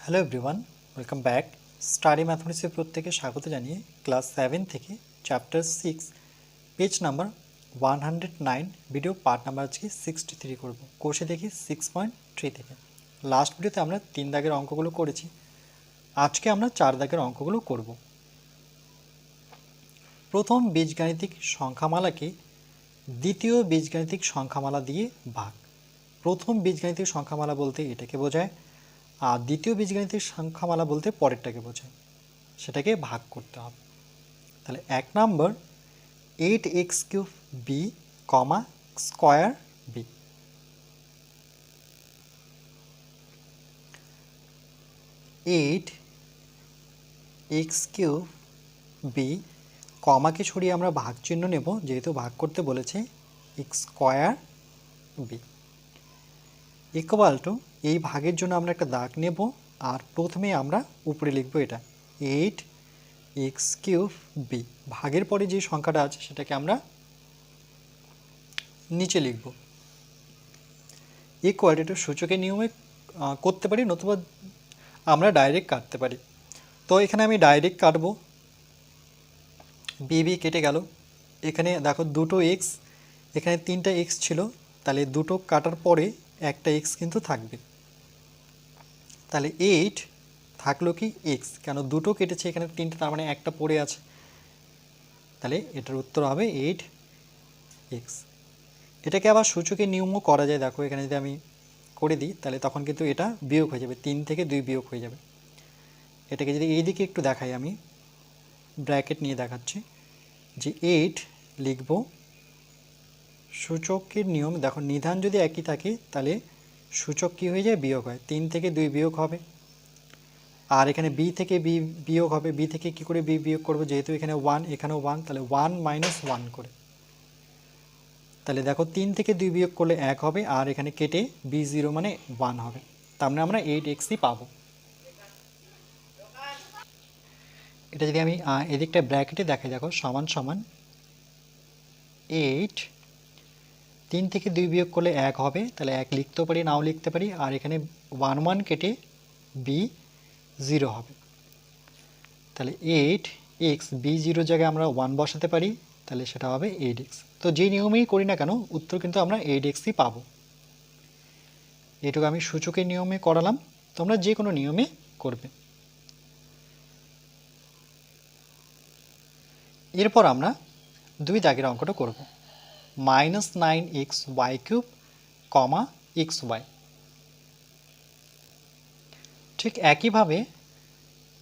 Hello everyone, welcome back. Study ম্যাথমেটিক্সের প্রত্যেকে স্বাগত জানিয়ে ক্লাস 7 থেকে chapter 6 page number 109 video part number আজকে 63 করব। কোর্সে দেখি 6.3 থেকে। লাস্ট ভিডিওতে আমরা 3 দাগের অঙ্কগুলো করেছি, আজকে আমরা 4 দাগের অঙ্কগুলো করব। প্রথম বীজগাণিতিক সংখ্যামালাকে দ্বিতীয় বীজগাণিতিক সংখ্যামালা দিয়ে ভাগ। প্রথম বীজগাণিতিক সংখ্যামালা বলতে এটাকে বোঝায়, আর দ্বিতীয় বীজগাণিতিক সংখ্যামালা বলতে পরেরটাকে বোঝায়, সেটাকে ভাগ করতে হবে। তাহলে 1 নম্বর 8x³ b, square b। 8x³ b, কমাকে সরিয়ে আমরা ভাগ চিহ্ন নেব, যেহেতু ভাগ করতে বলেছে, x² b ইকুয়াল টু, এই ভাগের জন্য আমরা একটা দাগ নেব, আর প্রথমে আমরা উপরে লিখব এটা 8x³ b। ভাগের পরে যে সংখ্যাটা আছে সেটাকে আমরা নিচে লিখব। ইকুয়াল টু সূচকের নিয়মে করতে পারি, নতুবা আমরা ডাইরেক্ট কাটতে পারি। তো এখানে আমি ডাইরেক্ট কাটবো, বি কেটে গেল। এখানে দেখো দুটো এক্স, এখানে 3টা এক্স ছিল, তাহলে দুটো কাটার পরে একটা এক্স কিন্তু থাকবে। তাহলে 8 থাকলো কি এক্স, কেন দুটো কেটেছে, এখানে 3টে, তার মানে একটা পড়ে আছে। তাহলে এটার উত্তর হবে 8x। এটাকে আবার সূচকের নিয়মও করা যায়। দেখো এখানে যদি আমি করে দিই, তাহলে তখন কিন্তু এটা বিয়োগ হয়ে যাবে, 3 থেকে 2 বিয়োগ হয়ে যাবে। এটাকে যদি এই দিকে একটু দেখাই, আমি ব্র্যাকেট নিয়ে দেখাচ্ছি যে 8 লিখব সূচকের নিয়ম। দেখো নিধান যদি একই থাকে তাহলে সূচক কী হয়ে যায়, বিয়োগ হয়, 3 থেকে 2 বিয়োগ হবে। আর এখানে বি থেকে বি বিয়োগ হবে, বি থেকে কী করে বি বিয়োগ করবো, যেহেতু এখানে 1 এখানেও 1, তাহলে 1 - 1 করে। তাহলে দেখো 3 থেকে 2 বিয়োগ করলে 1 হবে, আর এখানে কেটে b0 মানে 1 হবে। তার মানে আমরা 8xই পাবো। এটা যদি আমি এদিকটা ব্র্যাকেটে দেখাই, দেখো সমান সমান 8, 3 থেকে 2 বিয়োগ করলে 1 হবে, তাহলে 1 লিখতেও পারি, নাও লিখতে পারি, আর এখানে 1 কেটে b0 হবে। তাহলে 8x, b0 জায়গায় আমরা 1 বসাতে পারি, তাহলে সেটা হবে 8x। তো যে নিয়মেই করি না কেন, উত্তর কিন্তু আমরা 8xই পাবো। এটুকু আমি সূচকের নিয়মে করালাম, তোমরা যে কোনো নিয়মে করবে। এরপর আমরা 2 দাগের অঙ্কটা করব। -9xy³ xy। ঠিক একইভাবে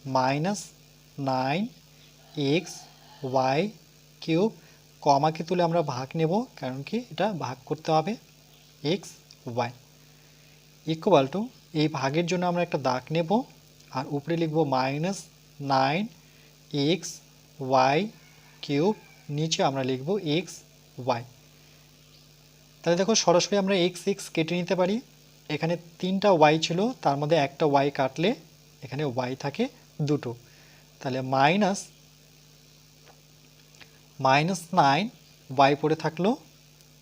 -9xy³ কমাকে তুলে আমরা ভাগ নেব, কারণ কি এটা ভাগ করতে হবে, xy ইকুয়াল টু, এই ভাগের জন্য আমরা একটা দাগ নেব, আর উপরে লিখব -9xy³, নিচে আমরা লিখব xy। তাহলে দেখো সরাসরি আমরা x কেটে নিতে পারি। এখানে 3টা y ছিল, তার মধ্যে একটা y কাটলে এখানে y থাকে দুটো, তাহলে -9y পড়ে থাকলো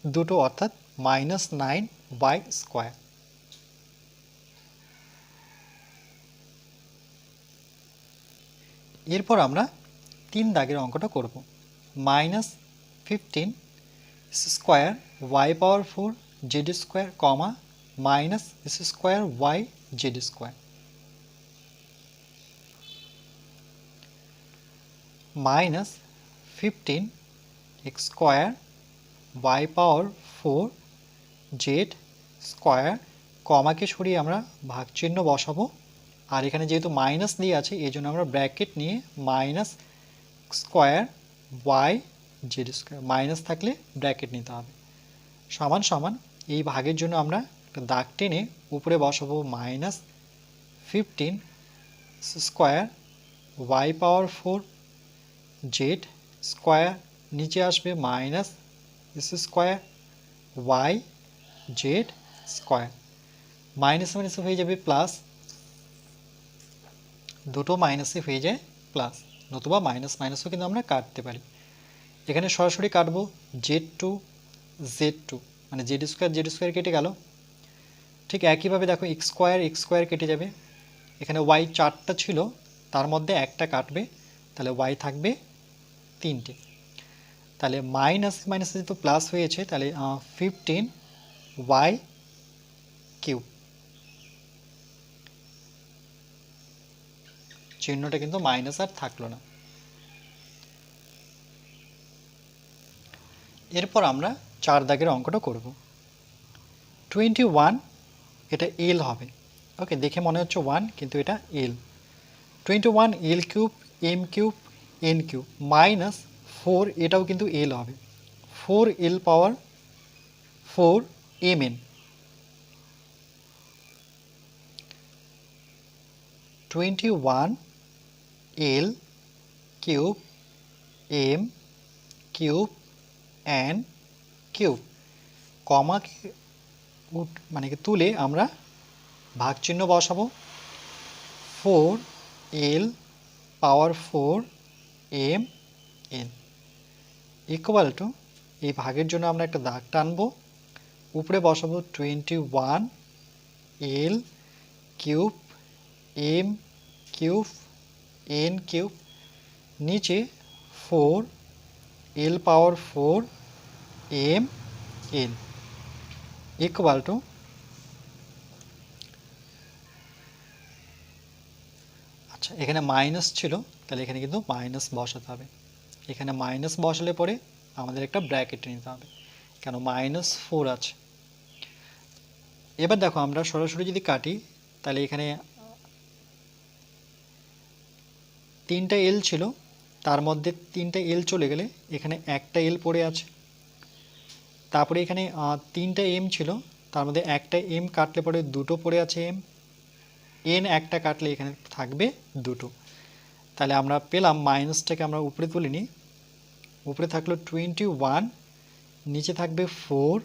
দুটো, অর্থাৎ -9y²। এরপর আমরা 3 দাগের অঙ্কটা করব। -15 square y⁴ z², -s² y z²। -15 x² y⁴ z², কমাকে সরিয়ে আমরা ভাগ চিহ্ন বসাবো, আর এখানে যেহেতু মাইনাস দিয়ে আছে এই জন্য আমরা ব্র্যাকেট নিয়ে -² y z², মাইনাস থাকলে ব্র্যাকেট নিতে হবে, সমান সমান, এই ভাগের জন্য আমরা একটা দাগ টেনে উপরে বসাবো -15 স্কোয়ার y⁴ z², নিচে আসবে -s² y z², minus minus হয়ে যাবে প্লাস, দুটো মাইনাসে হয়ে যায় প্লাস, নতুবা মাইনাস মাইনাসও কিন্তু আমরা কাটতে পারি। এখানে সরাসরি কাটবো z2 মানে z² কেটে গেল। ঠিক একইভাবে দেখো x² কেটে যাবে, এখানে ওয়াই 4টা ছিল, তার মধ্যে একটা কাটবে, তাহলে ওয়াই থাকবে 3টে। তাহলে মাইনাস মাইনাসে যেহেতু প্লাস হয়েছে, তাহলে 15 ওয়াই কিউব, চিহ্নটা কিন্তু মাইনাস আর থাকলো না। এরপর আমরা 4 দাগের অঙ্কটা করব। 21, এটা এল হবে। ওকে, দেখে মনে হচ্ছে 1, কিন্তু এটা l. 21 l cube m cube n cube minus 4, এটাও কিন্তু এল হবে। 4 l power 4 m n. 21 l cube m cube n cube, comma মানে কি তুলে আমরা ভাগ চিহ্ন বসাবো। 4 l power 4 m n equal to, এই ভাগের জন্য আমরা একটা দাগ টানবো, উপরে বসাবো 21 l cube m cube n cube, নিচে 4 l power 4 m n equal to, আচ্ছা এখানে মাইনাস ছিল, তাহলে এখানে কিন্তু মাইনাস বসাতে হবে। এখানে মাইনাস বসালে পরে আমাদের একটা ব্র্যাকেট নিতে হবে, কেন -4 আছে। এবার দেখো আমরা সরাসরি যদি কাটি, তাহলে এখানে 3টা এল ছিল, তার মধ্যে 3টা এল চলে গেলে এখানে একটা এল পড়ে আছে। তারপরে এখানে 3টা এম ছিল, তার মধ্যে একটা এম কাটলে পরে দুটো পড়ে আছে এম। এন একটা কাটলে এখানে থাকবে দুটো। তাহলে আমরা পেলাম, মাইনাসটাকে আমরা উপরে তুলে নিই, উপরে থাকলো 21, নিচে থাকবে 4,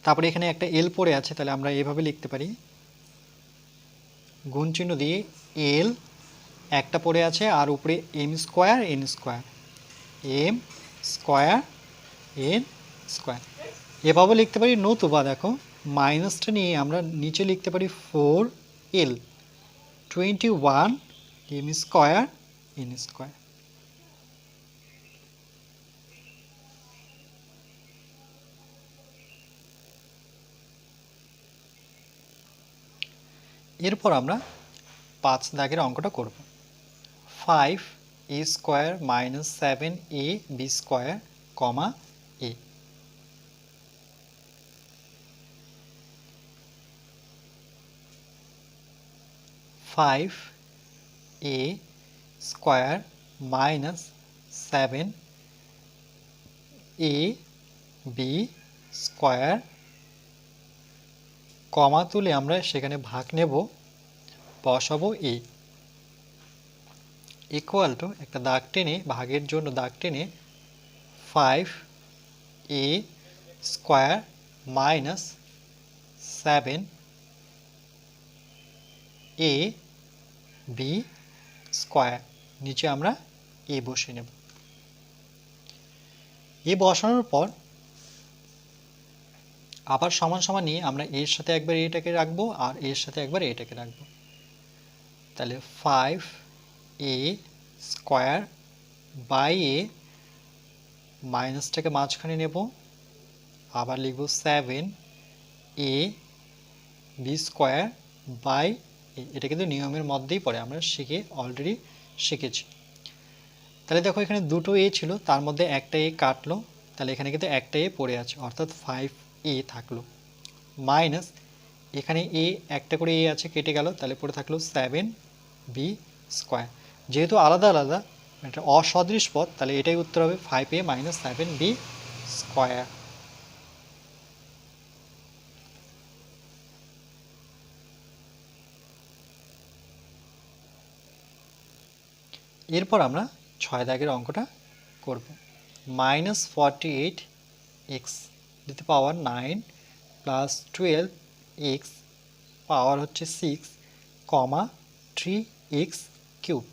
তারপরে এখানে একটা এল পড়ে আছে, তাহলে আমরা এভাবে লিখতে পারি, গুণ চিহ্ন দিয়ে এল একটা পড়ে আছে, আর উপরে m square n square, m square n square এভাবে লিখতে পারি। নতুবা দেখো মাইনাসটা নিয়ে আমরা নিচে লিখতে পারি 4 এল 21 এম স্কোয়ার এন স্কোয়ার। এরপর আমরা 5 দাগের অঙ্কটা করব। 5 এ square minus 7 A B square comma A. 5 A square minus 7 A B square, কমা তুলে আমরা সেখানে ভাগ নেব, বসাবো এ, ইকুয়াল টু একটা দাগ টেনে, ভাগের জন্য দাগ টেনে 5 এ square minus 7 A B square, নিচে আমরা এ বসিয়ে নেব। এ বসানোর পর আবার সমান সমান নিয়ে আমরা এর সাথে একবার এটাকে রাখবো আর এর সাথে একবার এটাকে রাখবো। তাহলে 5 এ স্কোয়ার বাই এ, মাইনাসটাকে মাঝখানে নেব, আবার লিখব 7 এ বি স্কোয়ার বাই এ। এটা কিন্তু নিয়মের মধ্যেই পড়ে, আমরা অলরেডি শিখেছি। তাহলে দেখো এখানে দুটো এ ছিল, তার মধ্যে একটা এ কাটলো, তাহলে এখানে কিন্তু একটা এ পড়ে আছে, অর্থাৎ 5 এ থাকলো, মাইনাস এখানে এ একটা করে এ আছে, কেটে গেল, তাহলে পড়ে থাকলো 7 বি স্কোয়ার। যেহেতু আলাদা আলাদা এটা অসদৃশ পদ, তাহলে এটাই উত্তর হবে 5 এ মাইনাস 7 বি স্কোয়ার। এরপর আমরা 6 দাগের অঙ্কটা করব। -48 এক্স দিতে পাওয়ার 9 প্লাস 12 এক্স পাওয়ার হচ্ছে 6 কমা 3 x cube.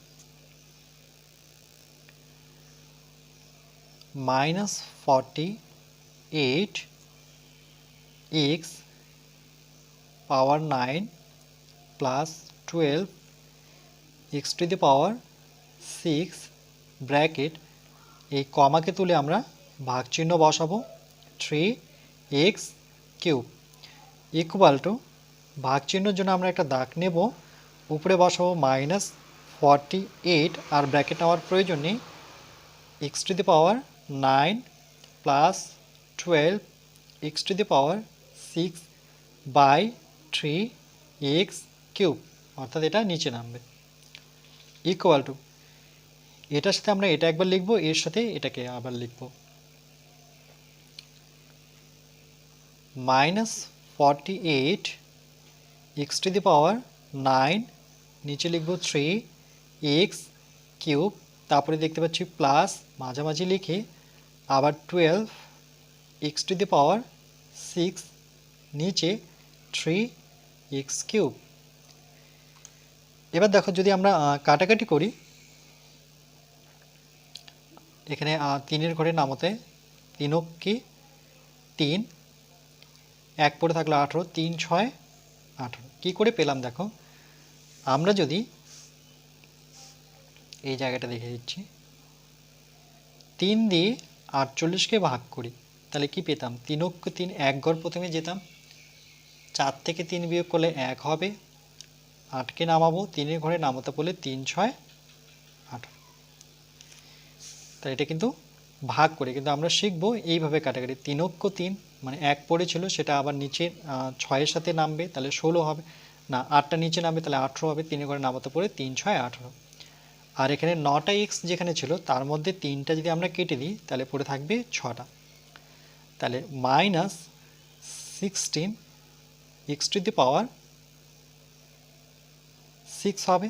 -48 x power 9 plus 12 x to the power 6 bracket এই কমাকে তুলে আমরা ভাগ চিহ্ন বসাবো 3x কিউব ইকুয়াল টু ভাগ চিহ্নের জন্য আমরা একটা দাগ নেব, উপরে বসাবো -48 আর ব্র্যাকেট নেওয়ার প্রয়োজন নেই, x to the power 9 plus 12 x to the power 6 by 3x cube, অর্থাৎ এটা নিচে নামবে, ইকুয়াল টু এটার সাথে আমরা এটা একবার লিখব, এর সাথে এটাকে আবার লিখব, -48 এক্স টু দি পাওয়ার 9 নিচে লিখব 3x কিউব, তারপরে দেখতে পাচ্ছি প্লাস মাঝামাঝি লিখে আবার 12 এক্স টু দি পাওয়ার 6 নিচে 3x কিউব। এবার দেখো যদি আমরা কাটাকাটি করি, এখানে 3-এর ঘরে নামতে 3 কি 3, 1 পড়ে থাকলো 18, 3 6 18, কী করে পেলাম দেখো, আমরা যদি এই জায়গাটা দেখে দিচ্ছি 3 দিয়ে 48কে ভাগ করি তাহলে কি পেতাম, 3 3 1 ঘর প্রথমে যেতাম, 4 থেকে 3 বিয়োগ করলে 1 হবে, 8কে নামাবো, 3-এর ঘরে নামাতে বলে 3 6 18, তাই এটা কিন্তু ভাগ করে, কিন্তু আমরা শিখবো এইভাবে কাটাকাটি, 3 3 মানে 1 পড়েছিল সেটা আবার নিচে 6-এর সাথে নামবে তাহলে 16 হবে, না 8টা নিচে নামবে তাহলে 18 হবে, 3-এর ঘরে নামাতে পড়ে 3 6 18, আর এখানে 9টা এক্স যেখানে ছিল তার মধ্যে 3টা যদি আমরা কেটে দিই তাহলে পড়ে থাকবে 6টা, তাহলে -16 এক্স টু দি পাওয়ার 6 হবে,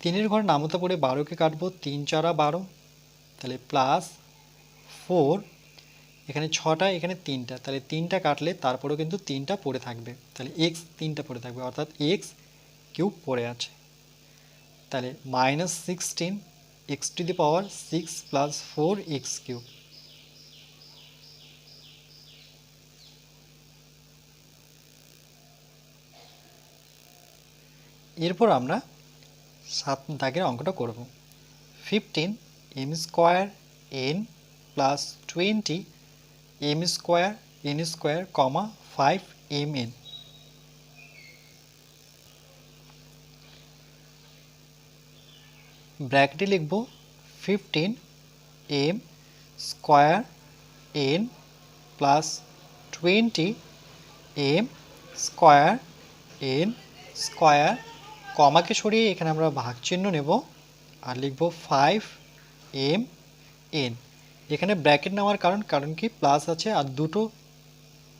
3-এর ঘর নামতে পড়ে 12কে কাটবো, 3 4 12, তাহলে প্লাস 4, এখানে 6টা এখানে 3টা, তাহলে 3টা কাটলে তারপরেও কিন্তু 3টা পড়ে থাকবে, তাহলে x 3টা পড়ে থাকবে, অর্থাৎ x কিউব পড়ে আছে, তাহলে -16 x to the power 6 plus 4x cube. এরপর আমরা 7 দাগের অঙ্কটা করব, 15 m square n plus 20 m square n square, 5 mn, ব্র্যাকেটে লিখব 15 m square n plus 20 m square n square, কমাকে সরিয়ে এখানে আমরা ভাগ চিহ্ন নেব আর লিখব 5 mn, এখানে ব্র্যাকেট নেওয়ার কারণ কি প্লাস আছে আর দুটো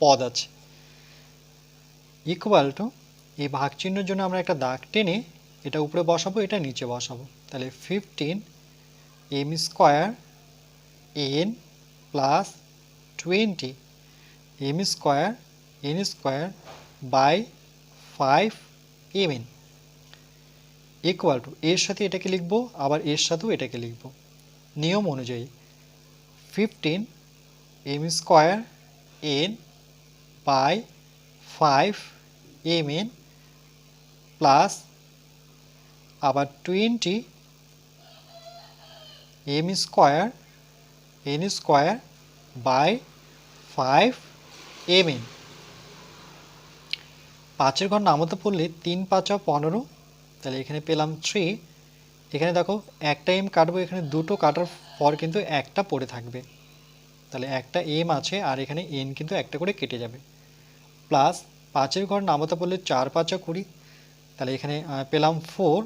পদ আছে, ইকুয়াল টু এই ভাগ চিহ্নের জন্য আমরা একটা দাগ টেনে এটা উপরে বসাবো, এটা নিচে বসাবো, তাহলে 15 m square n plus 20 m square n square by 5 mn, equal to এর সাথে এটাকে লিখবো আবার এর সাথেও এটাকে লিখবো, নিয়ম অনুযায়ী 15 m square n by 5 mn plus আবার 20 m square n square by 5 mn, 5-এর ঘর নামতে পড়লে 3 5 15, তাহলে এখানে পেলাম 3, এখানে দেখো একটা m কাটবো, এখানে দুটো কাটার পর কিন্তু একটা পড়ে থাকবে, তাহলে একটা m আছে আর এখানে n কিন্তু একটা করে কেটে যাবে, প্লাস 5-এর ঘর নামতে পড়লে 4 5 20, তাহলে এখানে পেলাম 4,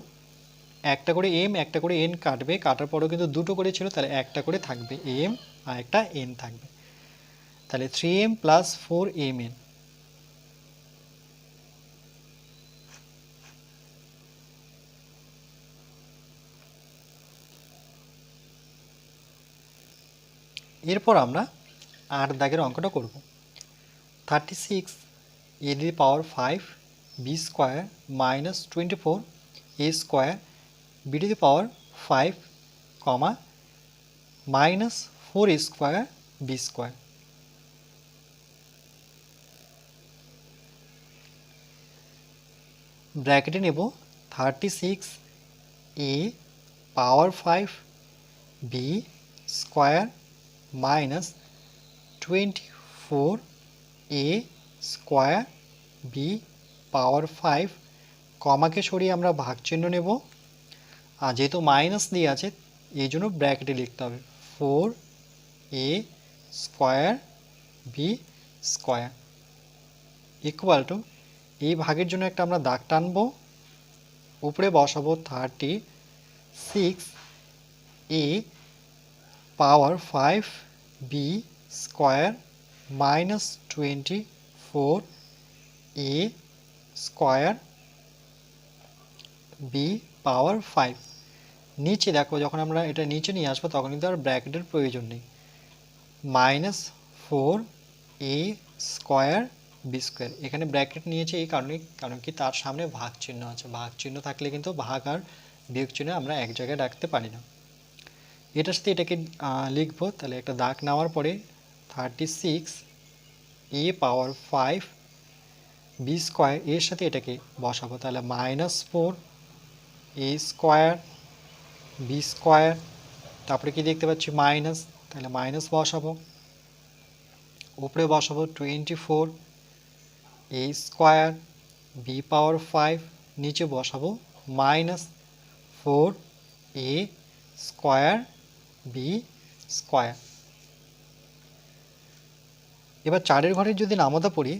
একটা করে m একটা করে n কাটবে, কাটার পরেও কিন্তু দুটো করে ছিল তাহলে একটা করে থাকবে m আর একটা n থাকবে, তাহলে 3m প্লাস 4mn, এরপর আমরা 8 দাগের অঙ্কটা করব, 36 a to the power 5 b square minus 24 a square b to the power 5 minus 4 a square b square, ব্র্যাকেটে নেব 36 a power 5 b square minus 24 a square b power 5, কমাকে সরিয়ে আমরা ভাগ চিহ্ন নেব, আর যেহেতু মাইনাস দিয়ে আছে এই জন্য ব্র্যাকেটে লিখতে হবে 4 a square b square equal to, এই ভাগের জন্য একটা আমরা দাগ টানবো, উপরে বসাবো 36 a power 5 b square minus 24 a square b power 5। নিচে দেখো যখন আমরা এটা নিচে নিয়ে আসবো তখন কিন্তু আর ব্র্যাকেটের প্রয়োজন নেই, minus 4 a square b square. এখানে ব্র্যাকেট নিয়েছে এই কারণে, কারণ কি তার সামনে ভাগ চিহ্ন আছে, ভাগ চিহ্ন থাকলে কিন্তু ভাগ আর বিয়োগ চিহ্ন আমরা এক জায়গায় রাখতে পারি না। এটার সাথে এটাকে লিখবো, তাহলে একটা দাগ নেওয়ার পরে 36 a পাওয়ার 5 বি স্কোয়ার, এর সাথে এটাকে বসাবো, তাহলে minus 4 a square b square, তারপরে কি দেখতে পাচ্ছি মাইনাস, তাহলে মাইনাস বসাবো, উপরে বসাবো 24 a স্কোয়ার বি পাওয়ার 5, নিচে বসাবো minus 4 a square b square. এবার 4-এর ঘরের যদি নামতা পড়ি,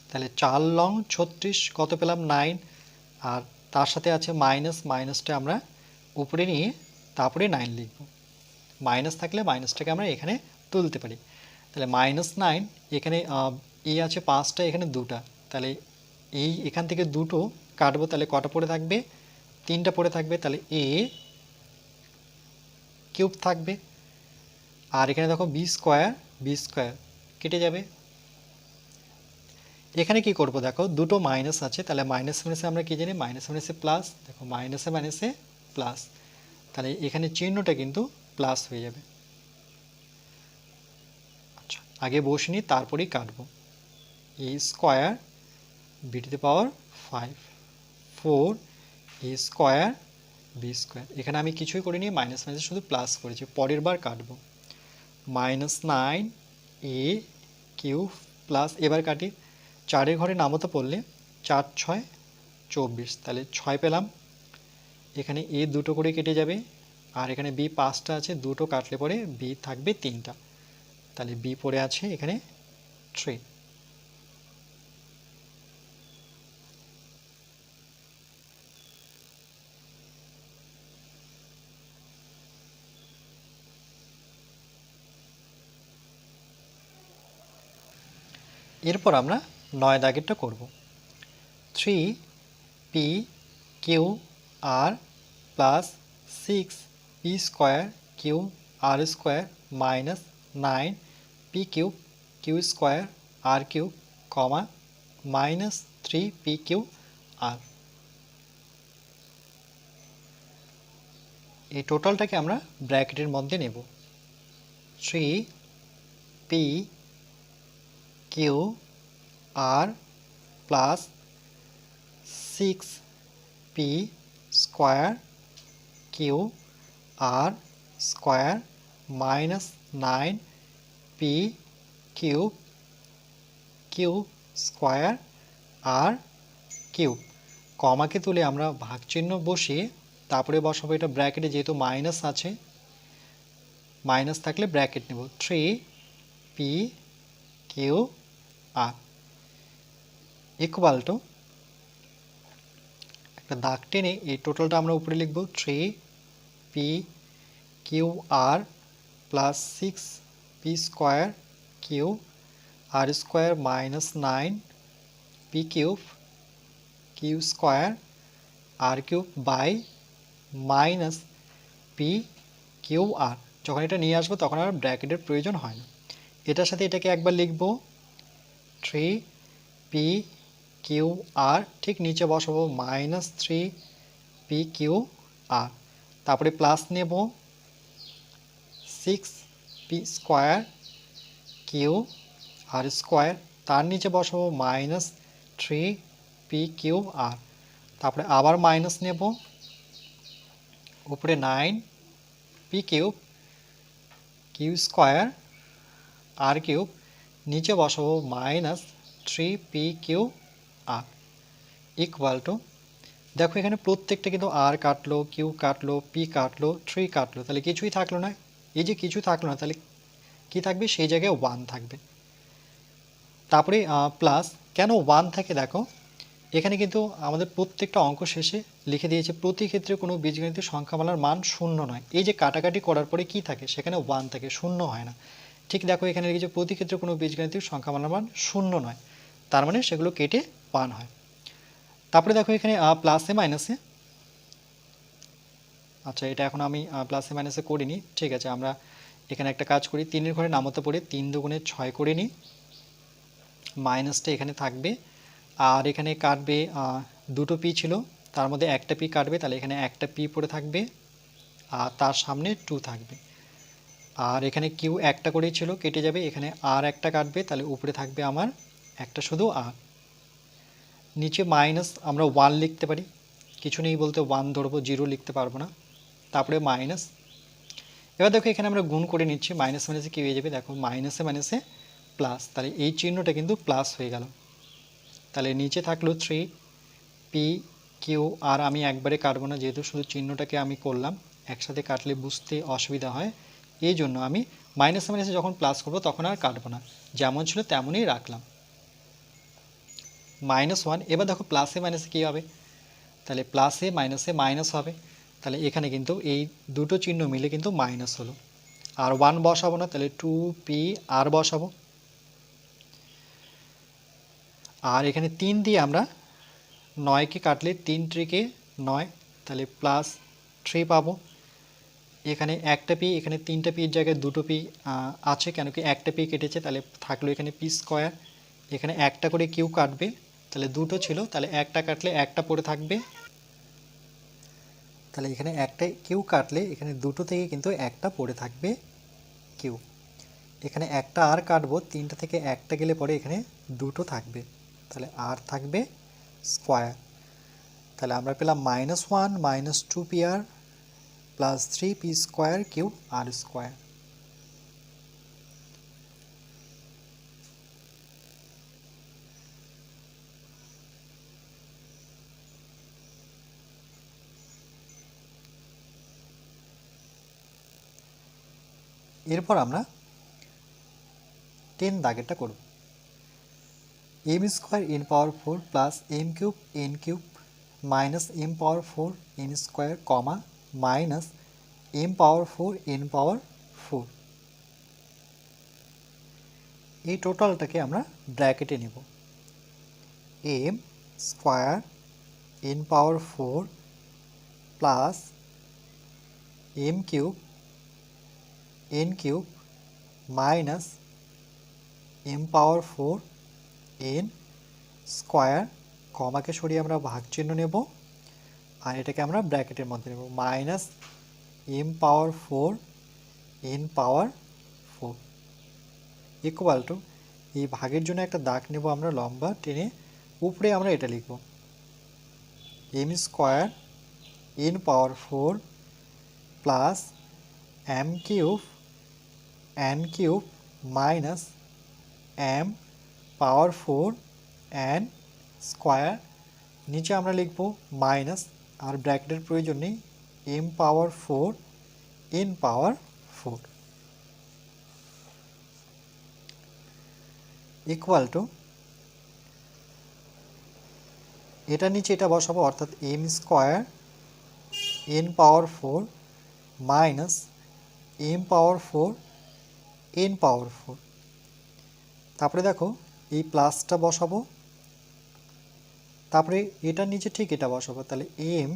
তাহলে 4 লং 36, কত পেলাম 9, আর তার সাথে আছে মাইনাস, মাইনাসটা আমরা উপরে নিয়ে তারপরে 9 লিখব, মাইনাস থাকলে মাইনাসটাকে আমরা এখানে তুলতে পারি, তাহলে -9, এখানে এ আছে 5টা, এখানে 2টা, তাহলে এই এখান থেকে দুটো কাটবো, তাহলে কটা পড়ে থাকবে 3টা পড়ে থাকবে, তাহলে a কিউব থাকবে, আর এখানে দেখো বি স্কোয়ার কেটে যাবে। এখানে কি করব দেখো দুটো মাইনাস আছে, তাহলে মাইনাস মাইনাসে আমরা কি জানি, মাইনাস মাইনাসে প্লাস, দেখো মাইনাসে মাইনাসে প্লাস, তাহলে এখানে চিহ্নটা কিন্তু প্লাস হয়ে যাবে। আচ্ছা, আগে বসে নিই তারপরেই কাটবো। A square b to the power 5 4 a square b square, এখানে আমি কিছুই করিনি, মাইনাস মাইনাস শুধু প্লাস করেছি, পরের বার কাটবো। -9 এ কিউব প্লাস, এবার কাটি, 4-এর ঘরে নামতা পড়লে 4 6 24, তাহলে 6 পেলাম, এখানে এ দুটো করে কেটে যাবে, আর এখানে বি 5টা আছে, দুটো কাটলে পরে বি থাকবে 3টা, তাহলে বি পড়ে আছে এখানে 3। এরপর আমরা 9 দাগেরটা করব। 3 p q r plus 6 p square q r square minus 9 p q square r cube comma minus 3 p q r. এই টোটালটাকে আমরা ব্র্যাকেটের মধ্যে নেব। 3 p q r plus 6 p square q r square minus 9 p q square r cube, কমাকে তুলে আমরা ভাগ চিহ্ন বসিয়ে তারপরে বসাবো এটা ব্র্যাকেটে, যেহেতু মাইনাস আছে, মাইনাস থাকলে ব্র্যাকেট নেব। 3 p q r equal to, একটা দাগ টেনে এই টোটালটা আমরা উপরে লিখব। 3 p q r plus 6 p square q r square minus 9 p q square r cube by minus p q r. যখন এটা নিয়ে আসবো তখন আর ব্র্যাকেটের প্রয়োজন হয় না। এটার সাথে এটাকে একবার লিখব 3 পি কিউ আর, ঠিক নিচে বসাবো মাইনাস 3 পি কিউ আর, তারপরে প্লাস নেব 6 p square q r square, তার নিচে বসাবো মাইনাস 3 পি কিউ আর, তারপরে আবার মাইনাস নেব, উপরে 9 p cube q square r cube, নিচে বসাবো minus 3 p q r equal to, দেখো এখানে প্রত্যেকটা কিন্তু আর কাটলো, কিউ কাটলো, পি কাটলো, 3 কাটলো, তাহলে কিছুই থাকলো না। এই যে কিছু থাকলো না, তাহলে কি থাকবে, সেই জায়গায় 1 থাকবে। তারপরে প্লাস, কেন 1 থাকে দেখো, এখানে কিন্তু আমাদের প্রত্যেকটা অঙ্ক শেষে লিখে দিয়েছে প্রতি ক্ষেত্রে কোনো বীজগণিতের সংখ্যামালার মান শূন্য নয়। এই যে কাটাকাটি করার পরে কি থাকে, সেখানে 1 থাকে, শূন্য হয় না। ঠিক দেখো এখানে লিখেছে প্রতি ক্ষেত্রে কোনো বীজগণিতের সংখ্যামালার মান শূন্য নয়, তার মানে সেগুলো কেটে 1 হয়। তারপরে দেখো এখানে প্লাসে মাইনাসে, আচ্ছা এটা এখন আমি প্লাসে মাইনাসে করিনি, ঠিক আছে আমরা এখানে একটা কাজ করি, 3-এর ঘরে নামতে পড়ে 3 দুগুণে 6 করে নিই, মাইনাসটা এখানে থাকবে, আর এখানে কাটবে দুটো পি ছিল, তার মধ্যে একটা পি কাটবে, তাহলে এখানে একটা পি পড়ে থাকবে, আর তার সামনে 2 থাকবে। আর এখানে কিউ একটা করেই ছিল, কেটে যাবে, এখানে আর একটা কাটবে, তাহলে উপরে থাকবে আমার একটা শুধু আর, নিচে মাইনাস আমরা 1 লিখতে পারি, কিছু নেই বলতে 1 ধরবো, 0 লিখতে পারবো না, তারপরে মাইনাস। এবার দেখো এখানে আমরা গুণ করে নিচ্ছি, মাইনাস মাইনাসে কি হয়ে যাবে, দেখো মাইনাসে মাইনাসে প্লাস, তাহলে এই চিহ্নটা কিন্তু প্লাস হয়ে গেল। তাহলে নিচে থাকলো 3 পি কিউ আর, আমি একবারে কাটবো না, যেহেতু শুধু চিহ্নটাকে আমি করলাম, একসাথে কাটলে বুঝতে অসুবিধা হয়, এই জন্য আমি মাইনাসে মাইনাসে যখন প্লাস করবো তখন আর কাটবো না, যেমন ছিল তেমনই রাখলাম। -1, এবার দেখো প্লাসে মাইনাসে কী হবে, তাহলে প্লাসে মাইনাসে মাইনাস হবে, তাহলে এখানে কিন্তু এই দুটো চিহ্ন মিলে কিন্তু মাইনাস হলো, আর 1 বসাবো না, তাহলে 2 পি আর বসাবো, আর এখানে 3 দিয়ে আমরা 9কে কাটলে 3 ত্রিকে 9, তাহলে +3 পাবো। এখানে একটা পি, এখানে 3টা পির জায়গায় দুটো পি আছে, কেন কি একটা পি কেটেছে, তাহলে থাকলো এখানে পি স্কোয়ার, এখানে একটা করে কিউ কাটবে, তাহলে দুটো ছিল, তাহলে একটা কাটলে একটা পড়ে থাকবে, তাহলে এখানে একটা কিউ কাটলে এখানে দুটো থেকে কিন্তু একটা পড়ে থাকবে কিউ। এখানে একটা আর কাটবো, 3টা থেকে একটা গেলে পরে এখানে দুটো থাকবে, তাহলে আর থাকবে স্কোয়ার, তাহলে আমরা পেলাম -1 -2 P R +3 P square q r square. এরপর আমরা 10 দাগেরটা করব, m স্কোয়ার n পাওয়ার 4 plus m cube n cube minus m পাওয়ার 4 n স্কোয়ার কমা মাইনাস m পাওয়ার 4 n পাওয়ার 4, এই টোটালটাকে আমরা ব্র্যাকেটে নেব, m স্কোয়ার n পাওয়ার 4 plus m cube n cube minus m পাওয়ার 4 n square, কমাকে সরিয়ে আমরা ভাগ চিহ্ন নেব, আর এটাকে আমরা ব্র্যাকেটের মধ্যে নেব, minus m power 4 n power 4 equal to, এই ভাগের জন্য একটা দাগ নেব আমরা লম্বা টেনে, উপরে আমরা এটা লিখব m স্কোয়ার n পাওয়ার 4 plus m cube n cube minus m পাওয়ার 4 n স্কোয়ার, নিচে আমরা লিখব মাইনাস, আর ব্র্যাকেটের প্রয়োজন নেই, m power 4 n power 4 equal to, এটা নিচে এটা বসাবো, অর্থাৎ m স্কোয়ার n পাওয়ার 4 মাইনাস m পাওয়ার 4 n পাওয়ার 4, তারপরে দেখো এই প্লাসটা বসাবো, তারপরে এটার নিচে ঠিক এটা বসাবো, তাহলে m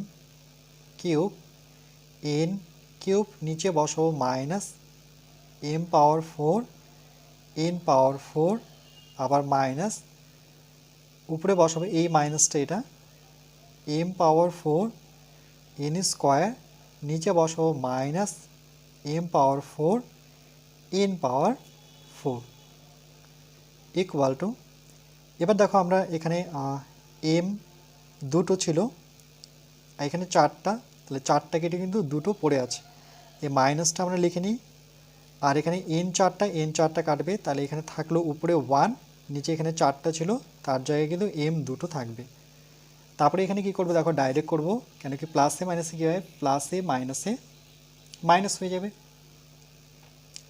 কিউব n কিউব নিচে বসাবো মাইনাস m পাওয়ার 4 n পাওয়ার 4, আবার মাইনাস, উপরে বসাবো এই মাইনাসটা, এটা m পাওয়ার 4 n স্কোয়ার, নিচে বসাবো minus m power 4 n power 4 equal to, এবার দেখো আমরা এখানে এম দুটো ছিল, এখানে 4টা, তাহলে 4টা কেটে কিন্তু দুটো পড়ে আছে, এই মাইনাসটা আমরা লিখে নিই। আর এখানে n4টা কাটবে, তাহলে এখানে থাকলো উপরে 1, নিচে এখানে 4টা ছিল, তার জায়গায় কিন্তু m দুটো থাকবে। তারপরে এখানে কি করবো দেখো, ডাইরেক্ট করব, কেন কি প্লাসে মাইনাসে কী হয়, প্লাসে মাইনাসে মাইনাস হয়ে যাবে।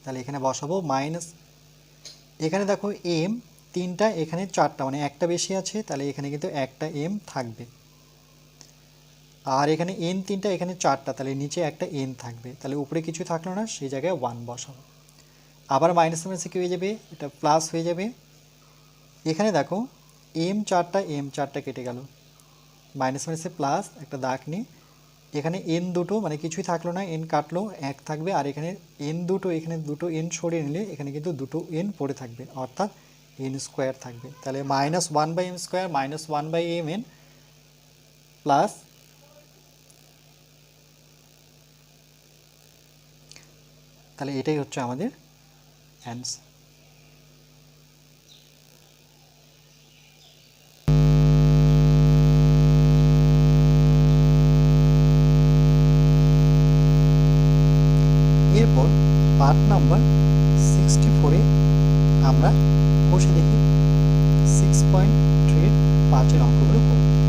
তাহলে এখানে বসাবো মাইনাস, এখানে দেখো m 3টা, এখানে 4টা, মানে একটা বেশি আছে, তাহলে এখানে কিন্তু একটা m থাকবে। আর এখানে n 3টা, এখানে 4টা, তাহলে নিচে একটা n থাকবে, তাহলে উপরে কিছু থাকলো না, সেই জায়গায় 1 বসাবো। আবার মাইনাস মাইনাসে কী হয়ে যাবে, এটা প্লাস হয়ে যাবে। এখানে দেখো m4টা কেটে গেল, মাইনাস মাইনাসে প্লাস, একটা দাগ নিই, এখানে n দুটো, মানে কিছুই থাকলো না, n কাটলো, 1 থাকবে, আর এখানে n দুটো, এখানে দুটো n সরিয়ে নিলে এখানে কিন্তু দুটো n পড়ে থাকবে, অর্থাৎ n স্কোয়ার থাকবে। তাহলে -1/m² -1/mn প্লাস, তাহলে এটাই হচ্ছে আমাদের অ্যান্সার। এরপর পার্ট নাম্বার 64-এ আমরা বসে দেখি 6.3-এর 5-এর অঙ্কগুলো করব।